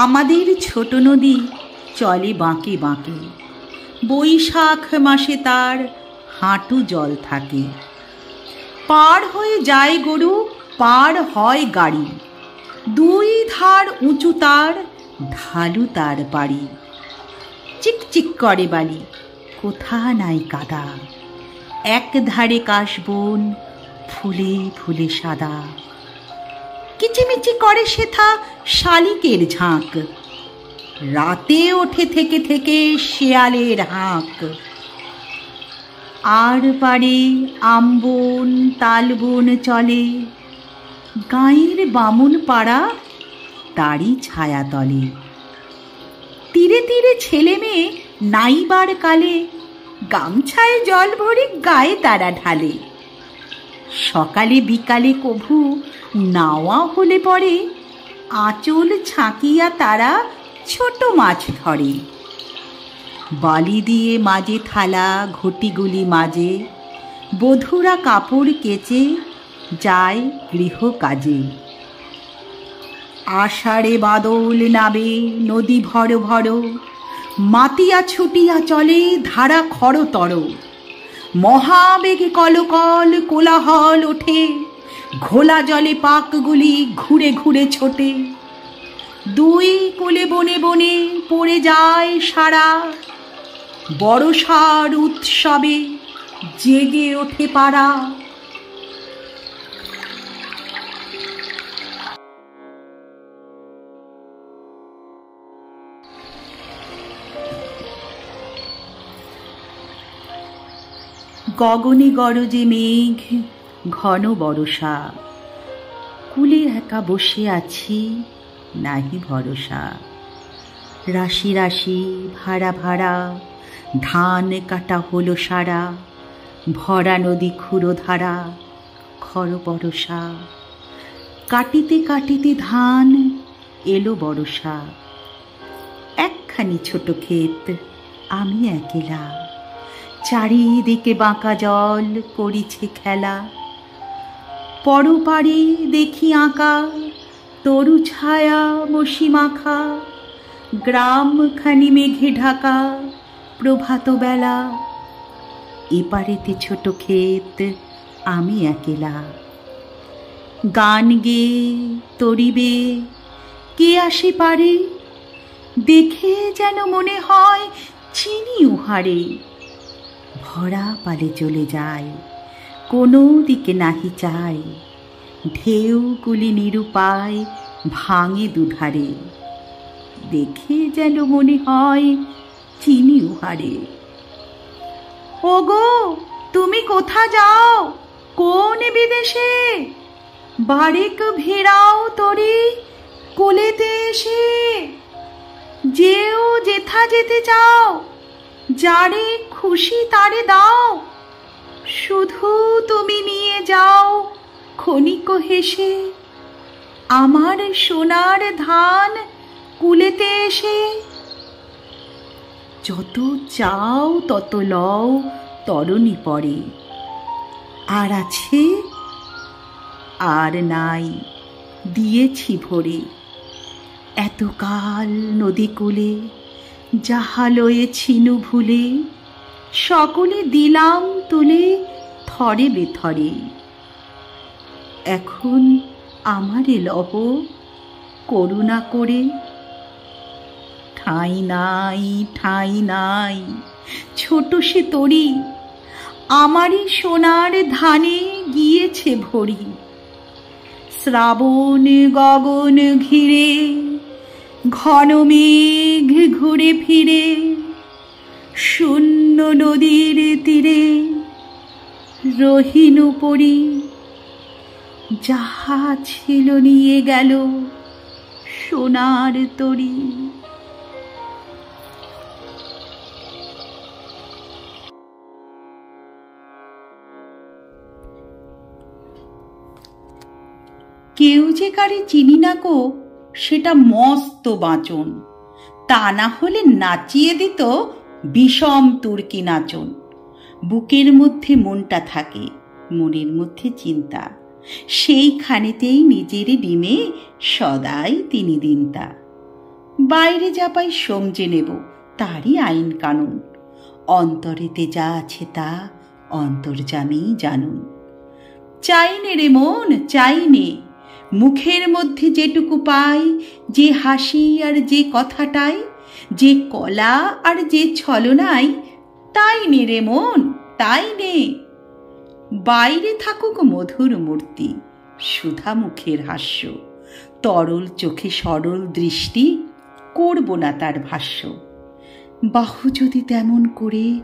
আমাদের ছোট নদী চলে বাঁকে বাঁকে, বৈশাখ মাসে তার হাঁটু জল থাকে। পার হয়ে যায় গরু, পার হয় গাড়ি, দুই ধার উঁচু তার, ঢালু তার বাড়ি। চিকচিক করে বালি, কোথা নাই কাদা, এক ধারে কাশবন ফুলে ফুলে সাদা। কিচিমিচি করে সেথা শালিকের ঝাঁক, রাতে ওঠে থেকে থেকে শেয়ালের হাঁক। আর পারে আমবন তালবন চলে, গাঁয়ের বামুন পাড়া তারই ছায়া তলে। তীরে তীরে ছেলে মেয়ে নাইবার কালে, গামছায় জল ভরে গায়ে তারা ঢালে। সকালে বিকালে কভু নাওয়া হলে পরে, আঁচল ছাঁকিয়া তারা ছোট মাছ ধরে। বালি দিয়ে মাঝে থালা ঘটিগুলি মাঝে, বধূরা কাপড় কেচে যায় গৃহ কাজে। আষাঢ়ে বাদল নাবে নদী ভর ভর, মাতিয়া ছুটিয়া চলে ধারা খরতর। মহাবেগে কলকল কোলাহল ওঠে, ঘোলা জলে পাকগুলি ঘুরে ঘুরে ছোটে। দুই কোলে বনে বনে পড়ে যায় সারা, বড়সার উৎসবে জেগে ওঠে পাড়া। গগনে গরজে মেঘ, ঘন বরষা, কুলে একা বসে আছি নাহি ভরসা। রাশি রাশি ভাড়া ভাড়া ধান কাটা হলো সারা, ভরা নদী ক্ষুরধারা খর বরষা। কাটিতে কাটিতে ধান এলো বরষা, একখানি ছোট ক্ষেত আমি একেলা। চারিদিকে বাঁকা জল করিছে খেলা, পরপারে দেখি আঁকা তরু ছায়া মসি মাখা। গ্রামখানি মেঘে ঢাকা প্রভাত বেলা, এপারেতে ছোট ক্ষেত আমি একেলা। গান গেয়ে তরিবে কে আসে পারে, দেখে যেন মনে হয় চিনি উহারে। ভরা পালে চলে যায়, কোনো দিকে নাহি চায়, ঢেউগুলি নিরুপায় ভাঙে দুধারে। দেখে যেন মনে হয় চিনি উহারে। ওগো তুমি কোথা যাও, কোন বিদেশে? বারেক ভেড়াও তরি কোলেতে এসে। যেও যেথা যেতে চাও, যারে খুশি তারে দাও, শুধু তুমি নিয়ে যাও ক্ষণিক হেসে। আমার সোনার ধান কুলেতে এসে। যত চাও তত লও তরণী পরে, আর আছে আর নাই দিয়েছি ভরে। এতকাল নদী কূলে যাহা লয়েছিনু ভুলে, সকলে দিলাম তুলে থরে বেথরে। এখন আমারে লহ করুণা করে। ঠাঁই নাই ঠাঁই নাই ছোট সে তরি, আমারই সোনার ধানে গিয়েছে ভরি। শ্রাবণ গগন ঘিরে ঘন মেঘ ঘুরে ফিরে, শূন্য নদীর তীরে রহিনু পরি। যাহা ছিল নিয়ে গেল সোনার তরি। কেউ যে কারে চিনি না কো, সেটা মস্ত বাঁচন। তা না হলে নাচিয়ে দিত বিষম তুর্কি নাচন। বুকের মধ্যে মনটা থাকে, মনের মধ্যে চিন্তা, সেইখানেতেই নিজের ডিমে সদাই তিনি দিনতা। বাইরে যা পাই সমঝে নেব, তারই আইন কানুন। অন্তরেতে যা আছে তা অন্তর্যামী জানুন। চাই নে রে মন, চাই নে, মুখের মধ্যে যেটুকু পাই, যে হাসি আর যে কথাটাই, যে কলা আর যে ছলনাই, তাই নে রে মন, তাই নে। বাইরে থাকুক মধুর মূর্তি, সুধা মুখের হাস্য, তরল চোখে সরল দৃষ্টি, করব না তার ভাষ্য। বাহু যদি তেমন করে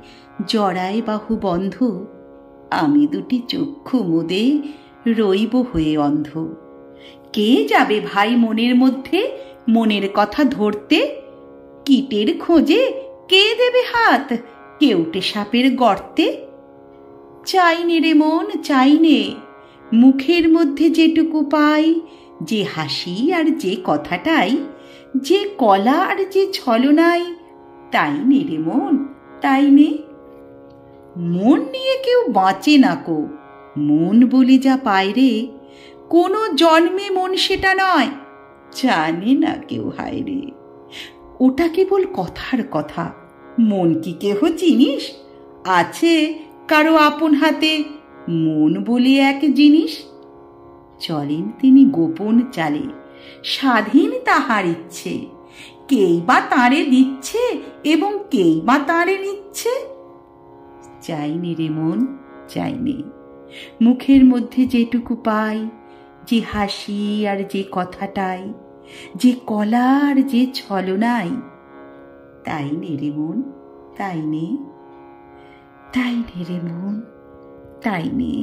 জড়ায় বাহু বন্ধ, আমি দুটি চক্ষু মুদে রইব হয়ে অন্ধ। কে যাবে ভাই মনের মধ্যে মনের কথা ধরতে? কীটের খোঁজে কে দেবে হাত কেউটে সাপের গর্তে? চাই নে রে মন, চাই নে, মুখের মধ্যে যেটুকু পাই, যে হাসি আর যে কথাটাই, যে কলা আর যে ছলনাই, তাই নে রে মন, তাই নে। মন নিয়ে কেউ বাঁচে না কো, মন বলে যা পায় রে, কোনো জন্মে মন সেটা নয়, জানে না কেউ হায় রে। ওটা কেবল কথার কথা, মন কি কেহ জিনিস? আছে কারো আপন হাতে মন বলে এক জিনিস? চলেন তিনি গোপন চালে, স্বাধীন তাহার ইচ্ছে, কেই বা তাঁরে দিচ্ছে এবং কেই বা তাঁরে নিচ্ছে। চাই নে রে মন, চাই নে, মুখের মধ্যে যেটুকু পাই, যে হাসি আর যে কথাটাই, যে কলা আর যে ছলনাই, তাই নে রে মন, তাই নে, তাই নে রে মন, তাই নে।